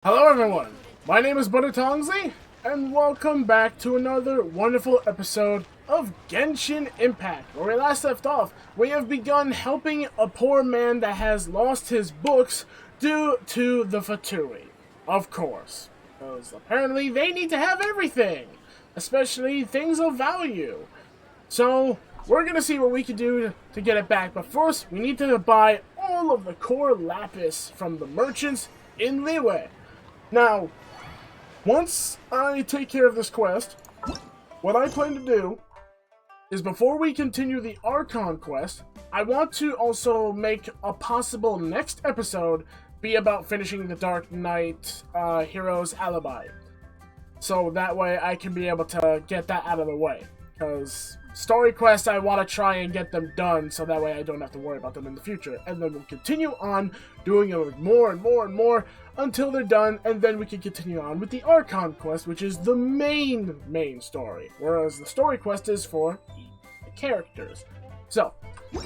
Hello everyone, my name is Tongsly, and welcome back to another wonderful episode of Genshin Impact. Where we last left off, we have begun helping a poor man that has lost his books due to the Fatui. Of course, because apparently they need to have everything, especially things of value. So, we're gonna see what we can do to get it back, but first, we need to buy all of the Cor Lapis from the merchants in Liyue. Now, once I take care of this quest, what I plan to do is before we continue the Archon Quest, I want to also make a possible next episode be about finishing the Dark Knight Hero's Alibi. So that way I can be able to get that out of the way. Because story quests, I want to try and get them done so that way I don't have to worry about them in the future. And then we'll continue on doing it more and more and more until they're done, and then we can continue on with the Archon Quest, which is the main story. Whereas the story quest is for the characters. So,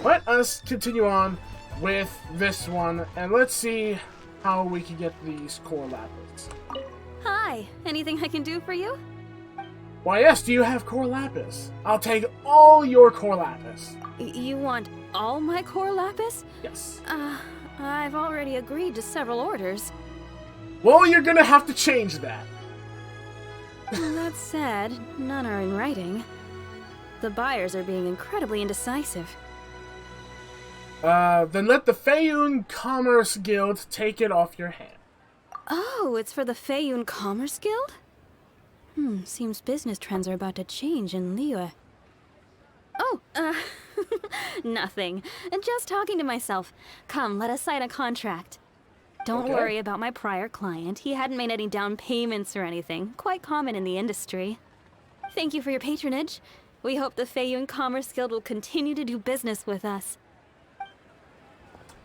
let us continue on with this one, and let's see how we can get these Cor Lapis. Hi, anything I can do for you? Why yes, do you have Cor Lapis? I'll take all your Cor Lapis. You want all my Cor Lapis? Yes. I've already agreed to several orders. Well, you're gonna have to change that. That said, none are in writing. The buyers are being incredibly indecisive. Then let the Feiyun Commerce Guild take it off your hand. Oh, it's for the Feiyun Commerce Guild? Seems business trends are about to change in Liyue. Oh, nothing. Just talking to myself. Come, let us sign a contract. Don't worry about my prior client. He hadn't made any down payments or anything. Quite common in the industry. Thank you for your patronage. We hope the Feiyun Commerce Guild will continue to do business with us.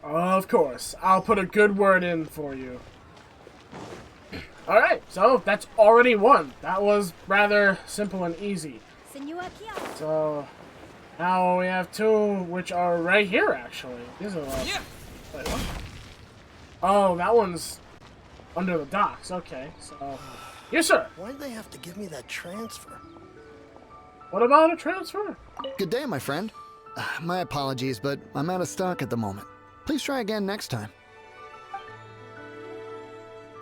Of course. I'll put a good word in for you. Alright, so that's already one. That was rather simple and easy. So, now we have two, which are right here, actually. These are wait, what? Oh, that one's under the docks. Okay, so... Yes, sir. Why'd they have to give me that transfer? What about a transfer? Good day, my friend. My apologies, but I'm out of stock at the moment. Please try again next time.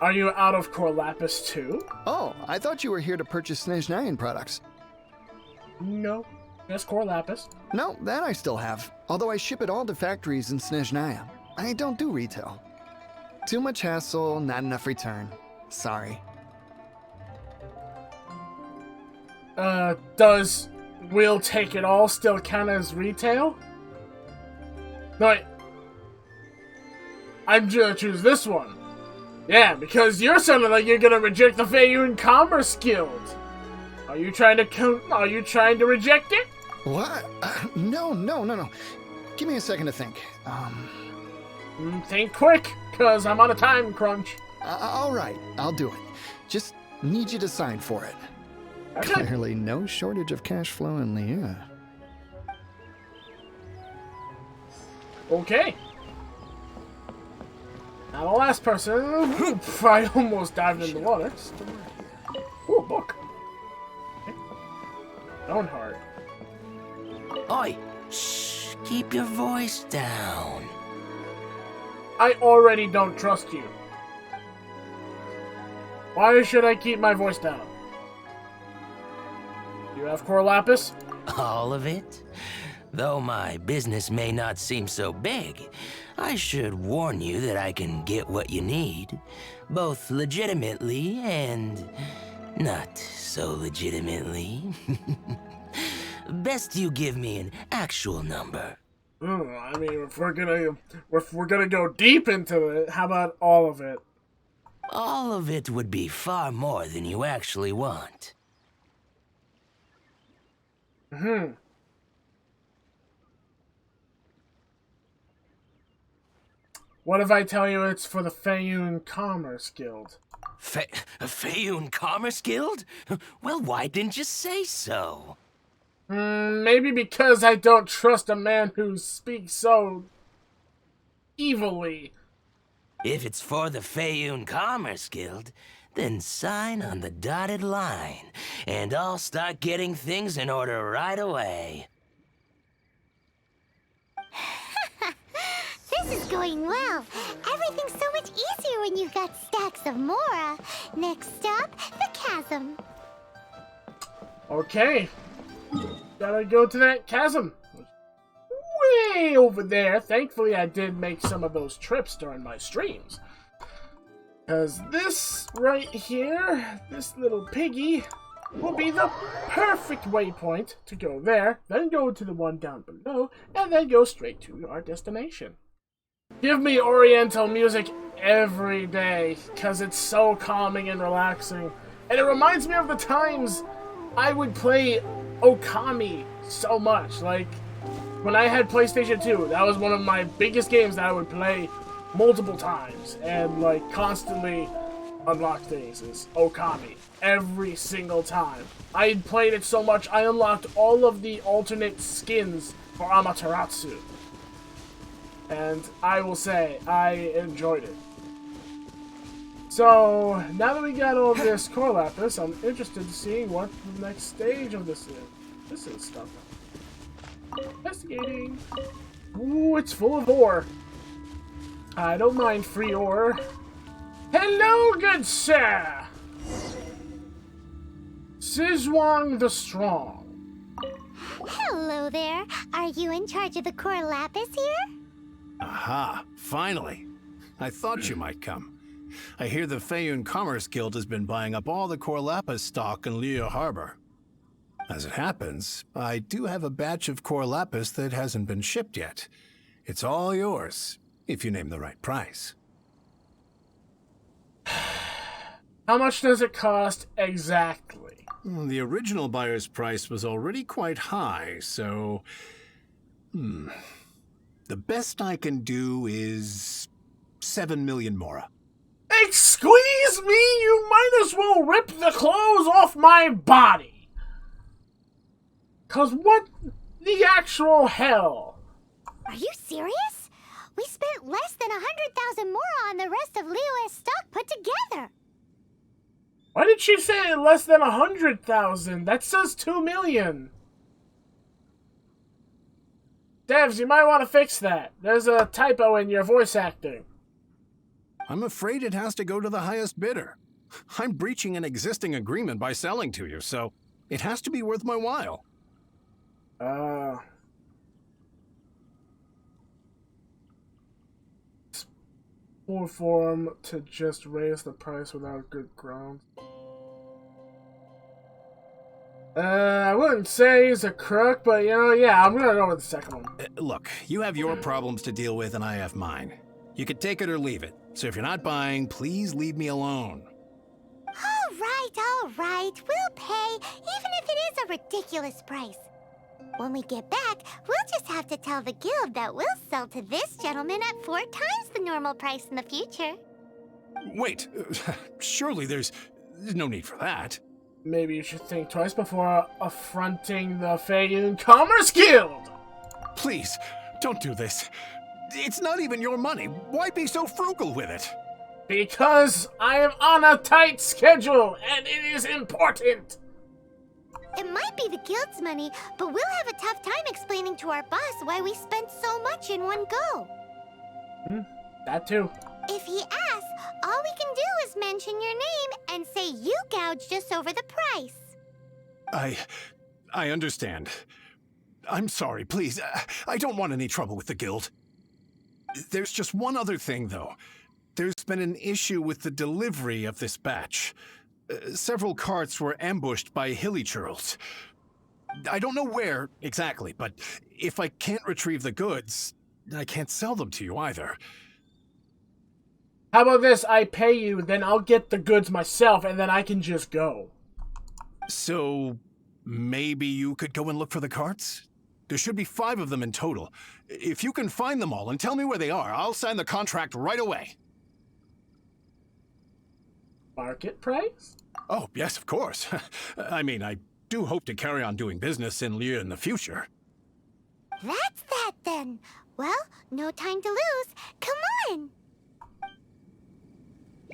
Are you out of Cor Lapis too? Oh, I thought you were here to purchase Snezhnayan products. No, just Cor Lapis. No, that I still have. Although I ship it all to factories in Snezhnaya. I don't do retail. Too much hassle, not enough return. Sorry. Does We'll Take It All still count as retail? No, wait. I'm gonna choose this one. Yeah, because you're sounding like you're gonna reject the Feiyun Commerce Guild. Are you trying to reject it? What? No. Give me a second to think. Think quick, cause I'm on a time crunch. All right, I'll do it. Just need you to sign for it. Okay. Clearly no shortage of cash flow in Liyue. Okay. Now the last person. Oof, I almost dived in the water. Ooh, a book. Okay. Stoneheart. Oi! Shh! Keep your voice down. I already don't trust you. Why should I keep my voice down? You have Cor Lapis? All of it? Though my business may not seem so big, I should warn you that I can get what you need, both legitimately and not so legitimately. Best you give me an actual number. I mean, if we're gonna go deep into it, how about all of it? All of it would be far more than you actually want. What if I tell you it's for the Feiyun Commerce Guild? Feiyun Commerce Guild? Well, why didn't you say so? Maybe because I don't trust a man who speaks so evilly. If it's for the Feiyun Commerce Guild, then sign on the dotted line, and I'll start getting things in order right away. This is going well. Everything's so much easier when you've got stacks of Mora. Next stop, the chasm. Okay. Gotta go to that chasm. Way over there. Thankfully, I did make some of those trips during my streams. Because this right here, this little piggy, will be the perfect waypoint to go there, then go to the one down below, and then go straight to our destination. Give me Oriental music every day, because it's so calming and relaxing. And it reminds me of the times I would play Okami so much. Like, when I had PlayStation 2, that was one of my biggest games that I would play multiple times and, like, constantly unlock things is Okami. Every single time. I played it so much, I unlocked all of the alternate skins for Amaterasu. And I will say, I enjoyed it. So, now that we got all this Cor Lapis, I'm interested to see what the next stage of this is. This is stuff. Investigating. Ooh, it's full of ore. I don't mind free ore. Hello, good sir! Sizwang the Strong. Hello there. Are you in charge of the Cor Lapis here? Aha, finally. I thought you might come. I hear the Feiyun Commerce Guild has been buying up all the Cor Lapis stock in Liyue Harbor. As it happens, I do have a batch of Cor Lapis that hasn't been shipped yet. It's all yours, if you name the right price. How much does it cost exactly? The original buyer's price was already quite high, so... The best I can do is 7 million Mora. Excuse me, you might as well rip the clothes off my body. 'Cause what the actual hell? Are you serious? We spent less than 100,000 Mora on the rest of Liyue's stock put together. Why did she say less than 100,000? That says 2 million. Devs, you might want to fix that. There's a typo in your voice acting. I'm afraid it has to go to the highest bidder. I'm breaching an existing agreement by selling to you, so it has to be worth my while. It's poor form to just raise the price without good grounds. I wouldn't say he's a crook, but yeah, I'm gonna go with the second one. Look, you have your problems to deal with and I have mine. You could take it or leave it. So if you're not buying, please leave me alone. All right. We'll pay, even if it is a ridiculous price. When we get back, we'll just have to tell the guild that we'll sell to this gentleman at 4 times the normal price in the future. Wait, surely there's no need for that. Maybe you should think twice before affronting the Feiyun Commerce Guild! Please, don't do this. It's not even your money. Why be so frugal with it? Because I am on a tight schedule, and it is important! It might be the guild's money, but we'll have a tough time explaining to our boss why we spent so much in one go. That too. If he asks, all we can do is mention your name and say you gouged us over the price. I understand. I'm sorry, please. I don't want any trouble with the guild. There's just one other thing, though. There's been an issue with the delivery of this batch. Several carts were ambushed by hilly churls. I don't know where exactly, but if I can't retrieve the goods, I can't sell them to you either. How about this? I pay you, then I'll get the goods myself, and then I can just go. So, maybe you could go and look for the carts? There should be 5 of them in total. If you can find them all and tell me where they are, I'll sign the contract right away. Market price? Oh, yes, of course. I mean, I do hope to carry on doing business in Liyue in the future. That's that then. Well, no time to lose. Come on.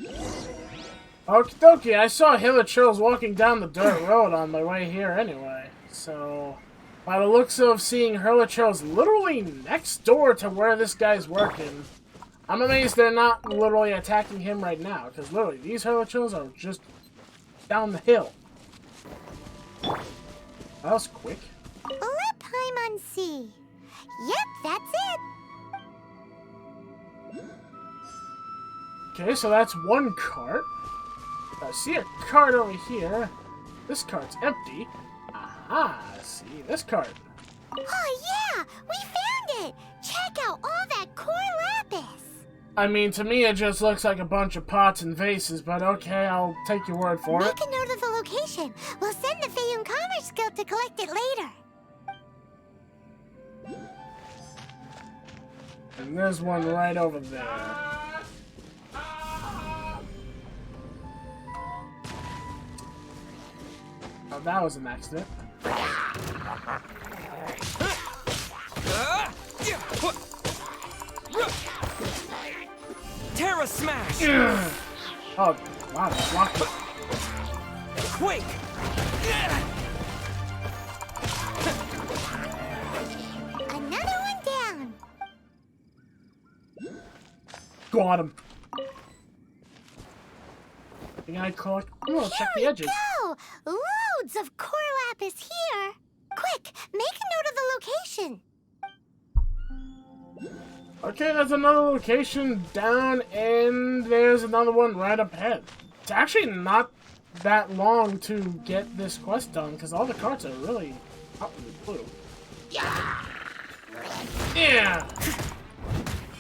Okie dokie, I saw Hilichurls walking down the dirt road on my way here anyway. So, by the looks of seeing Hilichurls literally next door to where this guy's working, I'm amazed they're not literally attacking him right now. Because literally, these Hilichurls are just down the hill. That was quick. Let Paimon see. Yep, that's it. Okay, so that's one cart. I see a cart over here. This cart's empty. Aha, see this cart. Oh yeah, we found it. Check out all that Cor Lapis. I mean, to me it just looks like a bunch of pots and vases, but okay, I'll take your word for it. Make a note of the location. We'll send the Feiyun Commerce Guild to collect it later. And there's one right over there. Oh, that was an accident. Terra Smash! Oh, wow, blocked it. Quake! Another one down. Got him. Think I collect? Oh, check the edges. Go! Loads of Cor Lapis here. Quick, make a note of the location. Okay, there's another location down, and there's another one right up ahead. It's actually not that long to get this quest done, because all the carts are really out in the blue. Yeah!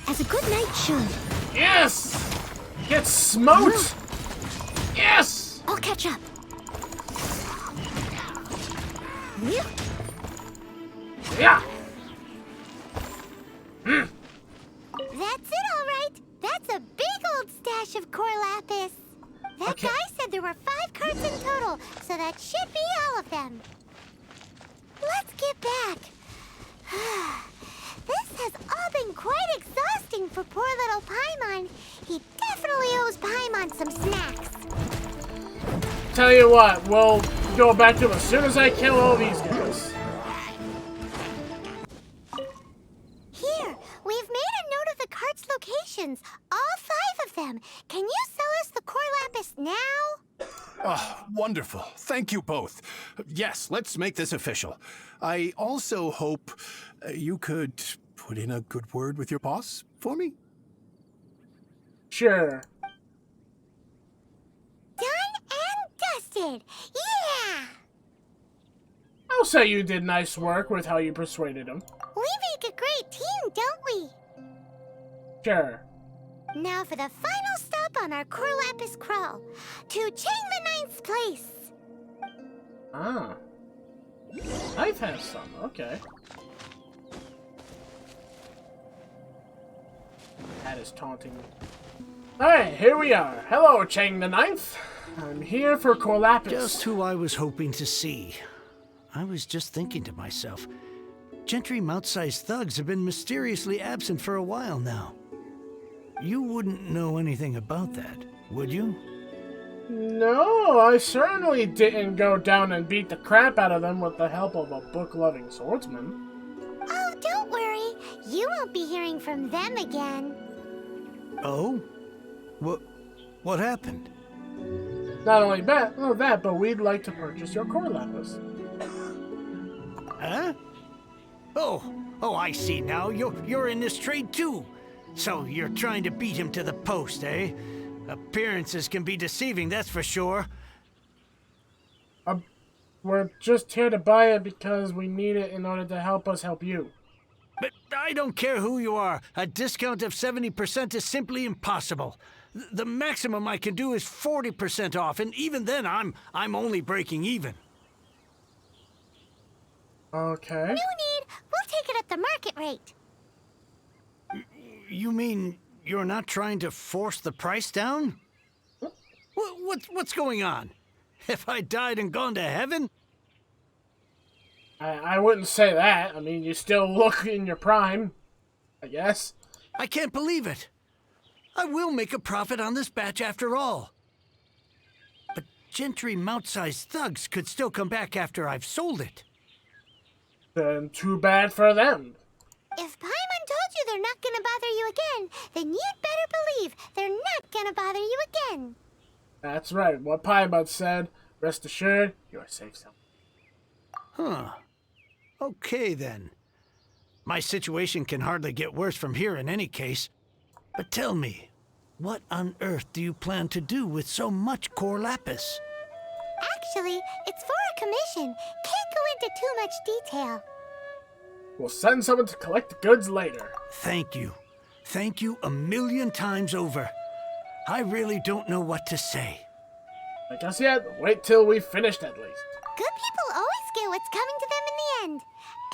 As a good knight should. Yes! Get smote! Yes! I'll catch up. Yeah! That's it, all right. That's a big old stash of Cor Lapis. That Okay. guy said there were 5 carts in total, so that should be all of them. Let's get back. This has all been quite exhausting for poor little Paimon. He definitely owes Paimon some snacks. Tell you what, we'll go back to him as soon as I kill all these guys. Here, we've made a note of the cart's locations. All 5 of them. Can you sell us the Cor Lapis now? Oh, wonderful. Thank you both. Yes, let's make this official. I also hope you could put in a good word with your boss for me. Sure. Done and dusted. Yeah! I'll say you did nice work with how you persuaded him. We make a great team, don't we? Sure. Now for the final stop on our Cor Lapis crawl. To Chang the Ninth's place. Ah. I've had some, okay. That is taunting me. Alright, here we are. Hello, Chang the Ninth. I'm here for Cor Lapis. Just who I was hoping to see. I was just thinking to myself, gentry mouth-sized thugs have been mysteriously absent for a while now. You wouldn't know anything about that, would you? No, I certainly didn't go down and beat the crap out of them with the help of a book-loving swordsman. Oh, don't worry. You won't be hearing from them again. Oh? What happened? Not only that, but we'd like to purchase your Cor Lapis. Huh? Oh, I see now. You're in this trade too. So you're trying to beat him to the post, eh? Appearances can be deceiving, that's for sure. We're just here to buy it because we need it in order to help us help you. But I don't care who you are. A discount of 70% is simply impossible. The maximum I can do is 40% off, and even then I'm only breaking even. Okay. No need. We'll take it at the market rate. You mean you're not trying to force the price down? What's going on? Have I died and gone to heaven? I wouldn't say that. I mean, you still look in your prime, I guess. I can't believe it. I will make a profit on this batch after all. But Gentry mount-sized thugs could still come back after I've sold it. Then too bad for them. If Paimon told you they're not gonna bother you again, then you'd better believe they're not gonna bother you again. That's right. What Paimon said. Rest assured, you are safe somewhere. Huh. Okay, then. My situation can hardly get worse from here in any case. But tell me, what on earth do you plan to do with so much Cor Lapis? Actually, it's for a commission. Can't go into too much detail. We'll send someone to collect the goods later. Thank you. Thank you a million times over. I really don't know what to say. I guess yet, wait till we've finished at least. Good people always get what's coming to them in the end.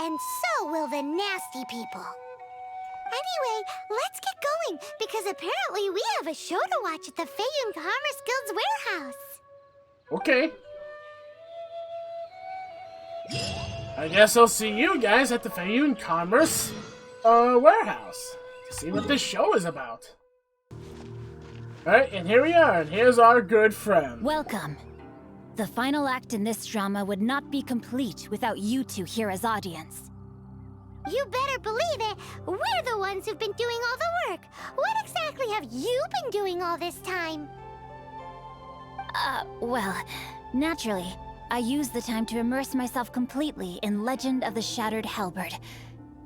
And so will the nasty people. Anyway, let's get going, because apparently we have a show to watch at the Feiyun Commerce Guild's warehouse. Okay. I guess I'll see you guys at the Feiyun Commerce warehouse to see what this show is about. Alright, and here we are, and here's our good friend. Welcome. The final act in this drama would not be complete without you two here as audience. You better believe it. We're the ones who've been doing all the work. What exactly have you been doing all this time? Well, naturally, I used the time to immerse myself completely in Legend of the Shattered Halberd.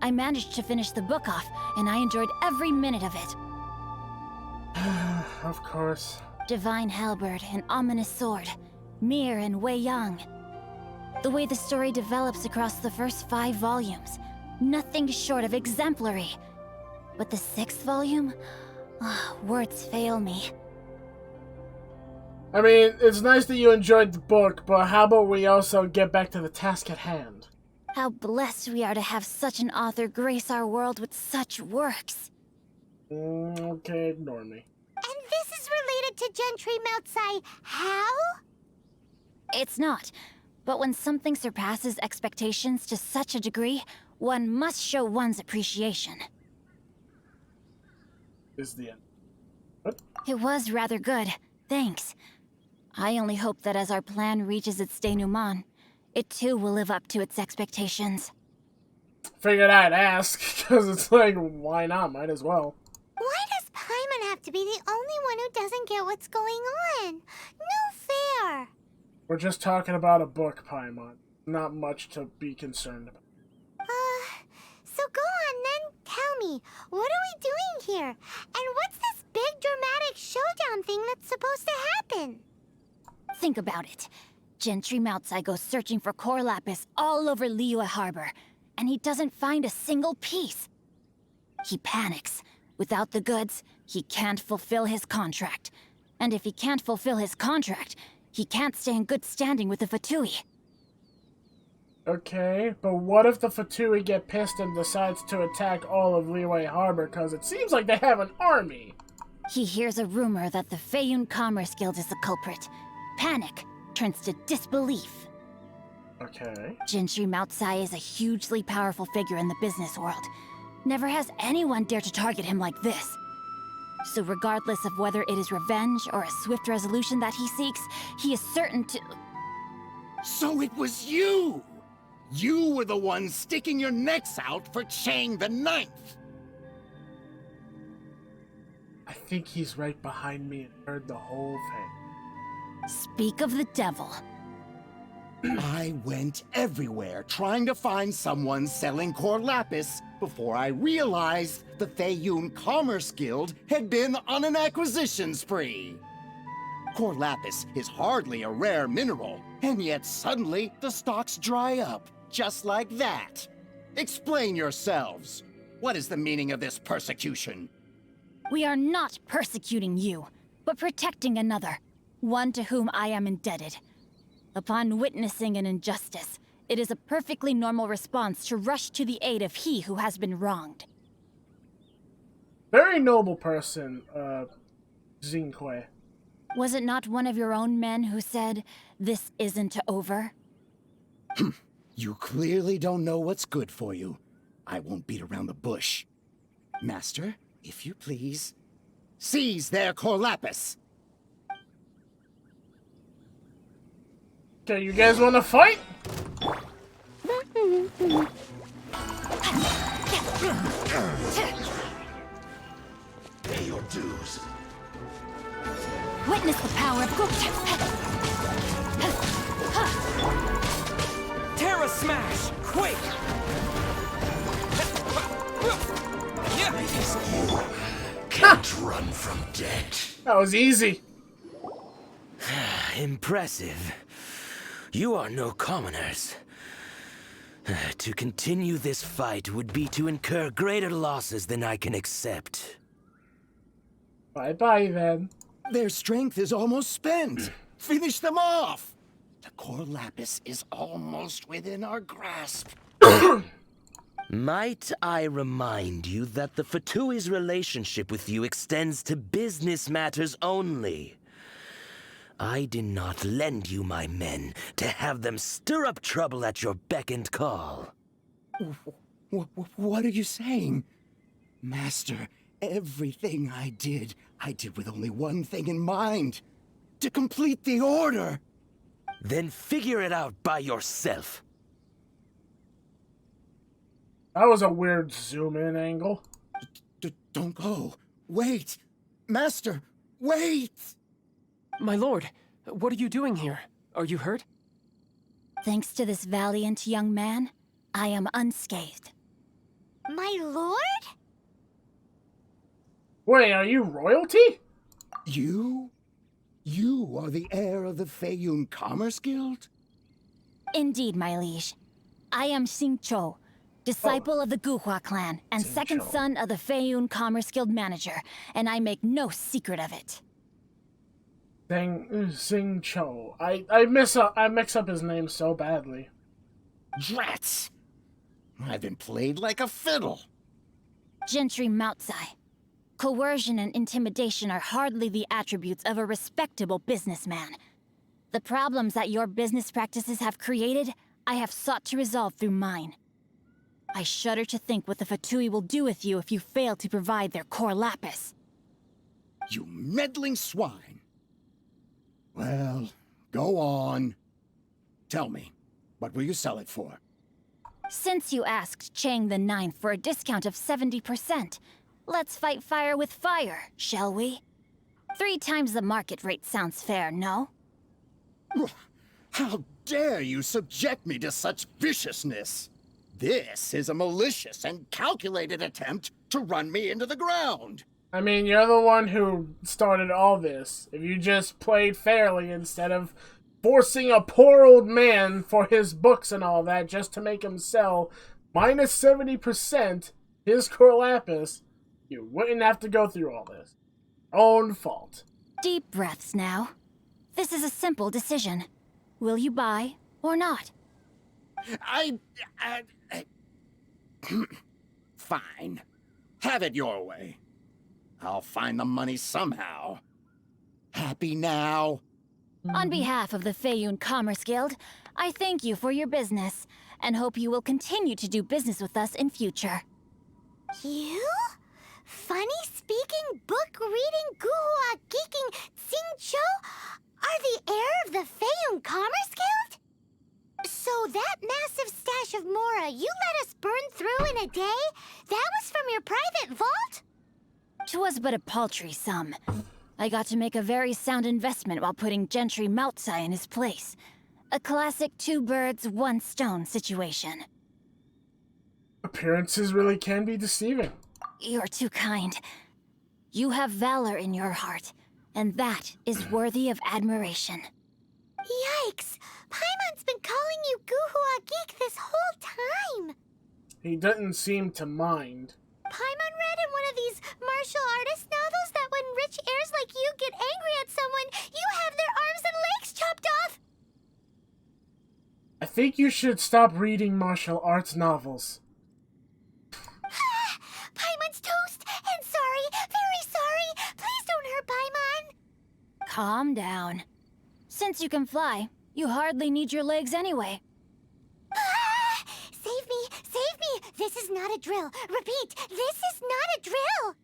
I managed to finish the book off, and I enjoyed every minute of it. Of course. Divine Halberd, an ominous sword. Mir and Wei Yang. The way the story develops across the first 5 volumes, nothing short of exemplary. But the 6th volume? Words fail me. I mean, it's nice that you enjoyed the book, but how about we also get back to the task at hand? How blessed we are to have such an author grace our world with such works. Okay, ignore me. And this is related to Gentry Moutsai. How? It's not. But when something surpasses expectations to such a degree, one must show one's appreciation. Is the end. What? It was rather good. Thanks. I only hope that as our plan reaches its denouement, it too will live up to its expectations. Figured I'd ask, because it's like, why not? Might as well. Why does Paimon have to be the only one who doesn't get what's going on? No fair. We're just talking about a book, Paimon. Not much to be concerned about. So go on then, tell me, what are we doing here? And what's this big dramatic showdown thing that's supposed to happen? Think about it. Gentry Moutsai goes searching for Cor Lapis all over Liyue Harbor, and he doesn't find a single piece. He panics. Without the goods, he can't fulfill his contract. And if he can't fulfill his contract, he can't stay in good standing with the Fatui. Okay, but what if the Fatui get pissed and decides to attack all of Liyue Harbor, because it seems like they have an army? He hears a rumor that the Feiyun Commerce Guild is the culprit. Panic turns to disbelief. Okay. Gentry Moutsai is a hugely powerful figure in the business world. Never has anyone dared to target him like this. So regardless of whether it is revenge or a swift resolution that he seeks, he is certain to... So it was you! You were the one sticking your necks out for Chang the Ninth! I think he's right behind me and heard the whole thing. Speak of the devil. I went everywhere trying to find someone selling Cor Lapis before I realized the Feiyun Commerce Guild had been on an acquisition spree. Cor Lapis is hardly a rare mineral, and yet suddenly the stocks dry up, just like that. Explain yourselves. What is the meaning of this persecution? We are not persecuting you, but protecting another, one to whom I am indebted. Upon witnessing an injustice, it is a perfectly normal response to rush to the aid of he who has been wronged. Very noble person, Xingque. Was it not one of your own men who said, "This isn't over"? You clearly don't know what's good for you. I won't beat around the bush. Master, if you please, Seize their Cor Lapis. Okay, you guys want to fight? Pay your dues. Witness the power of Crooks. Terra Smash! Quick! Can't run from death. That was easy. Impressive. You are no commoners. To continue this fight would be to incur greater losses than I can accept. Bye-bye, then. Their strength is almost spent. Finish them off. The Cor Lapis is almost within our grasp. Might I remind you that the Fatui's relationship with you extends to business matters only? I did not lend you my men to have them stir up trouble at your beck and call. What are you saying? Master, everything I did with only one thing in mind. To complete the order. Then figure it out by yourself. That was a weird zoom-in angle. Don't go. Wait. Master, wait! My lord, what are you doing here? Are you hurt? Thanks to this valiant young man, I am unscathed. My lord? Wait, are you royalty? You? You are the heir of the Feiyun Commerce Guild? Indeed, my liege. I am Xing Chou, disciple of the Guhua clan and second son of the Feiyun Commerce Guild manager, and I make no secret of it. Xing Chou. I mix up his name so badly. Drats! I've been played like a fiddle. Gentry Moutsai. Coercion and intimidation are hardly the attributes of a respectable businessman. The problems that your business practices have created, I have sought to resolve through mine. I shudder to think what the Fatui will do with you if you fail to provide their Cor Lapis. You meddling swine. Well, go on. Tell me, what will you sell it for? Since you asked Chang the Ninth for a discount of 70%, let's fight fire with fire, shall we? 3 times the market rate sounds fair, no? How dare you subject me to such viciousness? This is a malicious and calculated attempt to run me into the ground. I mean, you're the one who started all this. If you just played fairly instead of forcing a poor old man for his books and all that just to make him sell minus 70% his Cor Lapis, you wouldn't have to go through all this. Own fault. Deep breaths now. This is a simple decision. Will you buy or not? Fine. Have it your way. I'll find the money somehow. Happy now? On behalf of the Feiyun Commerce Guild, I thank you for your business, and hope you will continue to do business with us in future. You? Funny-speaking, book-reading, guhua geeking Xing Chou are the heir of the Feiyun Commerce Guild? So that massive stash of Mora you let us burn through in a day, that was from your private vault? 'Twas but a paltry sum. I got to make a very sound investment while putting Gentry Moutsai in his place. A classic 2 birds, 1 stone situation. Appearances really can be deceiving. You're too kind. You have valor in your heart, and that is worthy of admiration. Yikes! Paimon's been calling you Guhua Geek this whole time! He doesn't seem to mind. Paimon read in one of these martial artist novels that when rich heirs like you get angry at someone, you have their arms and legs chopped off! I think you should stop reading martial arts novels. Paimon's toast! And sorry, very sorry! Please don't hurt Paimon! Calm down. Since you can fly, you hardly need your legs anyway. Save me! Save me! This is not a drill! Repeat, this is not a drill!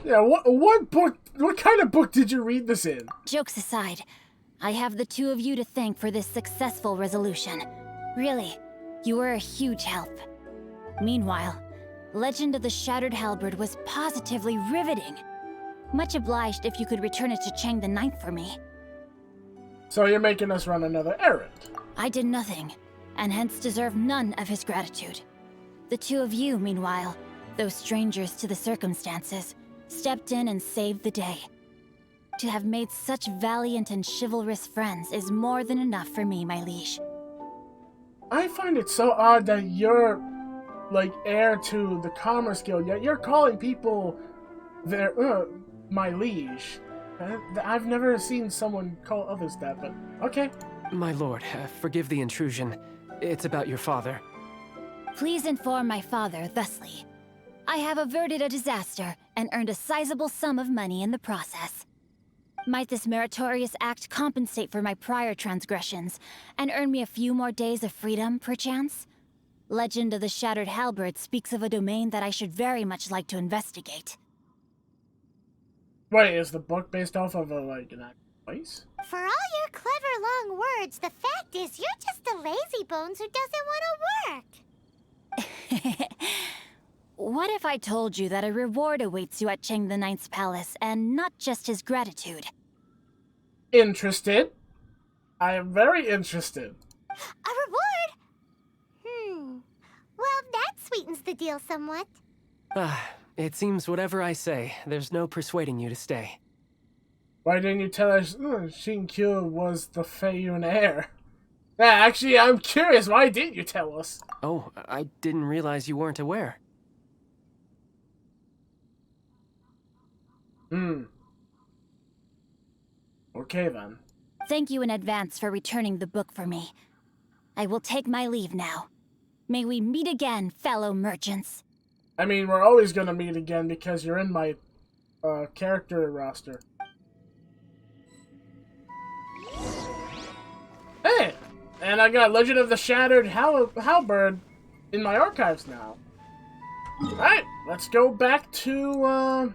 Yeah, what book, what kind of book did you read this in? Jokes aside, I have the two of you to thank for this successful resolution. Really, you were a huge help. Meanwhile, Legend of the Shattered Halberd was positively riveting. Much obliged if you could return it to Chang the Ninth for me. So you're making us run another errand? I did nothing, and hence deserve none of his gratitude. The two of you, meanwhile, though strangers to the circumstances, stepped in and saved the day. To have made such valiant and chivalrous friends is more than enough for me, my liege. I find it so odd that you're, like, heir to the Commerce Guild, yet you're calling people their, my liege. I've never seen someone call others that, but okay. My lord, forgive the intrusion. It's about your father. Please inform my father thusly. I have averted a disaster and earned a sizable sum of money in the process. Might this meritorious act compensate for my prior transgressions and earn me a few more days of freedom, perchance? Legend of the Shattered Halberd speaks of a domain that I should very much like to investigate. Wait, is the book based off of an actual place? For all your clever long words, the fact is you're just a lazy bones who doesn't want to work. What if I told you that a reward awaits you at Chang the Ninth's palace, and not just his gratitude? Interested. I am very interested. A reward? Well, that sweetens the deal somewhat. It seems whatever I say, there's no persuading you to stay. Why didn't you tell us Shinkyu was the Feiyun heir? Yeah, actually, I'm curious. Why didn't you tell us? Oh, I didn't realize you weren't aware. Okay, then. Thank you in advance for returning the book for me. I will take my leave now. May we meet again, fellow merchants. I mean, we're always gonna meet again because you're in my character roster. Hey! And I got Legend of the Shattered Halberd in my archives now. Alright, let's go back to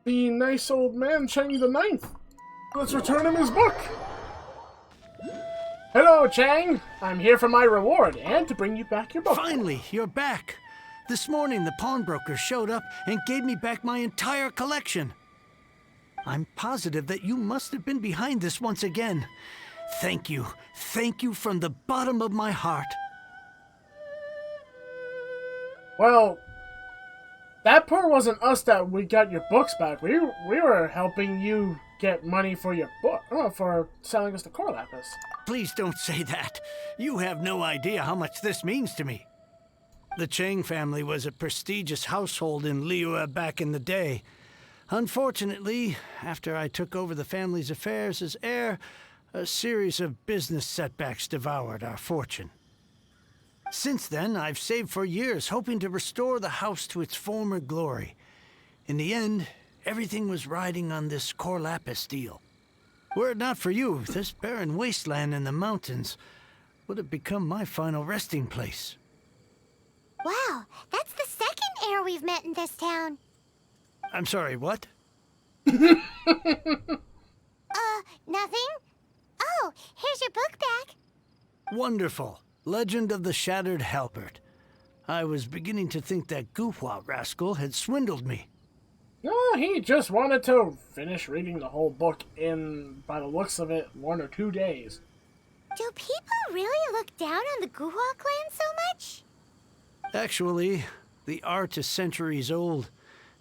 the nice old man, Chang the Ninth. Let's return him his book. Hello, Chang. I'm here for my reward and to bring you back your book. Finally, you're back. This morning, the pawnbroker showed up and gave me back my entire collection. I'm positive that you must have been behind this once again. Thank you. Thank you from the bottom of my heart. Well, that part wasn't us that we got your books back. We were helping you get money for your book, for selling us the Cor Lapis. Please don't say that. You have no idea how much this means to me. The Chang family was a prestigious household in Liyue back in the day. Unfortunately, after I took over the family's affairs as heir, a series of business setbacks devoured our fortune. Since then, I've saved for years, hoping to restore the house to its former glory. In the end, everything was riding on this Cor Lapis deal. Were it not for you, this barren wasteland in the mountains would have become my final resting place. Wow, that's the second heir we've met in this town. I'm sorry, what? Nothing? Oh, here's your book back. Wonderful. Legend of the Shattered Halberd. I was beginning to think that Guhua rascal had swindled me. No, he just wanted to finish reading the whole book in, by the looks of it, 1 or 2 days. Do people really look down on the Guhua clan so much? Actually, the art is centuries old,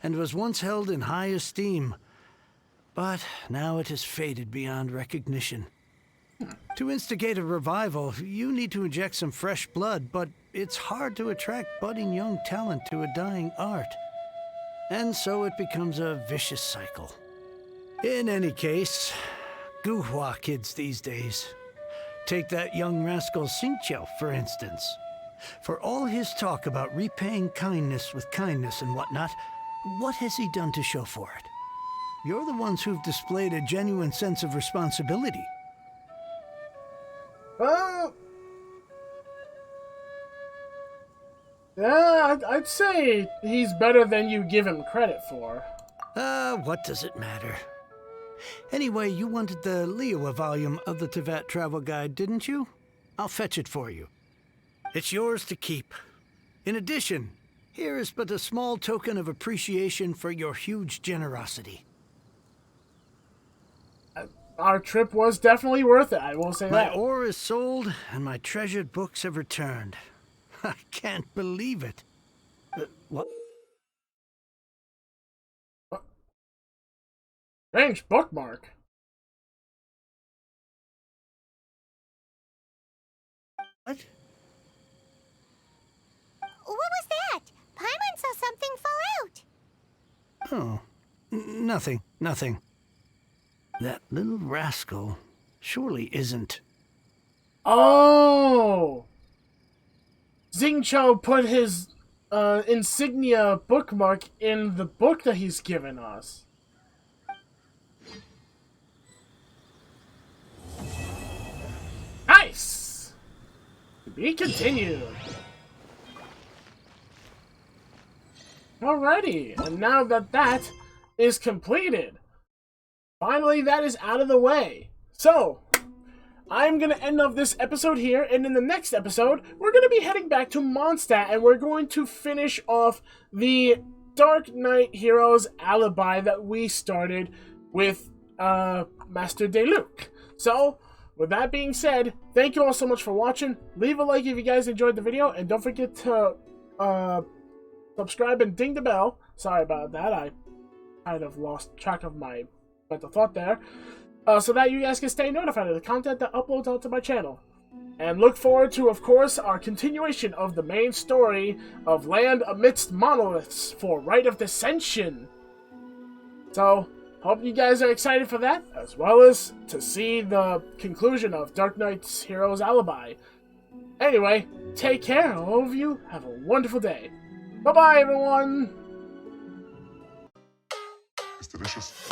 and was once held in high esteem. But now it has faded beyond recognition. To instigate a revival, you need to inject some fresh blood, but it's hard to attract budding young talent to a dying art. And so it becomes a vicious cycle. In any case, Guhua kids these days. Take that young rascal Xingqiu, for instance. For all his talk about repaying kindness with kindness and whatnot, what has he done to show for it? You're the ones who've displayed a genuine sense of responsibility. Yeah, I'd say he's better than you give him credit for. What does it matter? Anyway, you wanted the Liyue volume of the Teyvat Travel Guide, didn't you? I'll fetch it for you. It's yours to keep. In addition, here is but a small token of appreciation for your huge generosity. Our trip was definitely worth it, I will say My that. ore is sold, and my treasured books have returned. I can't believe it. What? Strange bookmark. What? What was that? Paimon saw something fall out. Oh, nothing. That little rascal surely isn't. Oh! Xingqiu put his insignia bookmark in the book that he's given us. Nice! To be continued. Alrighty, and now that that is completed, finally that is out of the way. So, I'm going to end off this episode here, and in the next episode, we're going to be heading back to Mondstadt, and we're going to finish off the Dark Knight Heroes alibi that we started with Master Deluc. So, with that being said, thank you all so much for watching. Leave a like if you guys enjoyed the video, and don't forget to subscribe and ding the bell. Sorry about that, I kind of lost track of my mental thought there. So that you guys can stay notified of the content that uploads onto my channel. And look forward to, of course, our continuation of the main story of Land Amidst Monoliths for Rite of Descension. So, hope you guys are excited for that, as well as to see the conclusion of Dark Knight's Hero's Alibi. Anyway, take care, all of you. Have a wonderful day. Bye-bye, everyone! It's delicious.